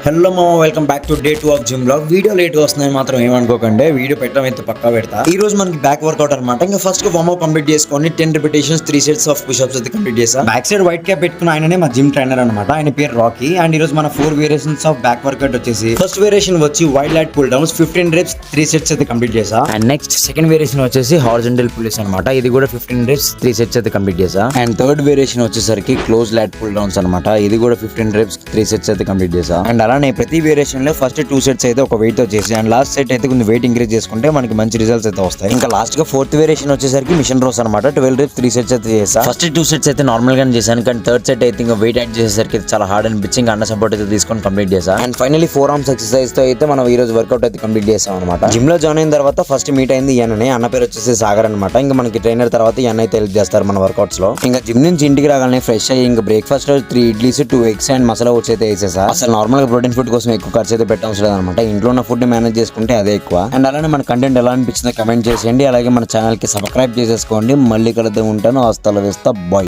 Hello మామ, welcome back to day 2 of gym blog. Video late వస్తుందని మాత్రం ఏమనుకోకండి, వీడియో పెట్టడం అయితే పక్కా పెడతా. ఈ రోజు మనకి బ్యాక్ వర్కౌట్ అనమాట. ఇంకా ఫస్ట్ వార్మ్ అప్ కంప్లీట్ చేసుకొని 10 రిపిటేషన్స్ 3 సెట్స్ ఆఫ్ పుషప్స్ అయితే కంప్లీట్ చేసా. బ్యాక్ సైడ్ వైట్ క్యాప్ పెట్టుకున్న ఆయననే మా జిమ్ ట్రైనర్ అనమాట. ఆయన పేరు రాకీ. అండ్ ఈ రోజు మన 4 వేరియేషన్స్ ఆఫ్ బ్యాక్ వర్కౌట్ వచ్చేసి ఫస్ట్ వేరియేషన్ వచ్చి wide lat pull downs 15 reps 3 sets అయితే కంప్లీట్ చేసా. అండ్ నెక్స్ట్ సెకండ్ వేరియేషన్ వచ్చేసి హారిజాంటల్ పుల్స్ అనమాట. ఇది కూడా 15 reps 3 సెట్స్ అయితే కంప్లీట్ చేసా. అండ్ థర్డ్ వేరియేషన్ వచ్చేసరికి క్లోజ్ లైట్ పుల్ డౌన్స్ అనమాట. ఇది కూడా 15 reps 3 సెట్స్ అయితే కంప్లీట్ చేసా. అండ్ అలానే ప్రతి వేరియేషన్ లో ఫస్ట్ 2 సెట్స్ అయితే ఒక వెయిట్ తో చేసి అండ్ లాస్ట్ సెట్ అయితే కొంచెం వెయిట్ ఇంక్రీజ్ చేసుకుంటే మనకి మంచి రిజల్ట్స్ అయితే వస్తాయి. ఇంకా లాస్ట్ గా ఫోర్త్ వేరియేషన్ వచ్చేసరికి మిషన్ రోస్ అనమాట. 12 reps 3 సెట్స్ అయితే చేసా. ఫస్ట్ 2 సెట్స్ అయితే నార్మల్ గానే చేశాను, కానీ థర్డ్ సెట్ అయితే ఇంకా వెయిట్ యాడ్ చేసేసరికి చాలా హార్డ్ అనిపించి ఇంకా అన్న సపోర్ట్ అయితే తీసుకొని కంప్లీట్ చేసా. అండ్ ఫైనల్లీ 4 arms ఎక్సర్సైజ్ తో అయితే మనం ఈ రోజు వర్కౌట్ అయితే కంప్లీట్ చేసాం అనమాట. జిమ్ లో జాయిన్ అయిన తర్వాత ఫస్ట్ మీట్ అయింది ఈయననే. అన్న పేరు వచ్చేసి సాగర్ అనమాట. ఇంకా మనకి ట్రైనర్ తర్వాత ఈయన అయితే హెల్ప్ చేస్తారు మన వర్కౌట్స్ లో. ఇంకా జిమ్ నుంచి ఇంటికి రాగానే ఫ్రెష్ అయ్యి ఇంకా breakfast 3 idlis 2 eggs and masala oats అయితే వేసేసా. అసలు నార్మల్ గా ప్రోటీన్ ఫుడ్ కోసం ఎక్కువ ఖర్చు అయితే పెట్టవసరం లేదనమాట. ఇంట్లో ఉన్న ఫుడ్ మేనేజ్ చేసుకుంటే అదే ఎక్కువ. అండ్ అలానే మన కంటెంట్ ఎలా అనిపించిందో కమెంట్ చేసేయండి. అలాగే మన ఛానల్ కి సబ్స్క్రైబ్ చేసేసుకోండి. మళ్ళీ కలుద్దాం. ఉంటాను. హస్తాల వేస్తా. బాయ్.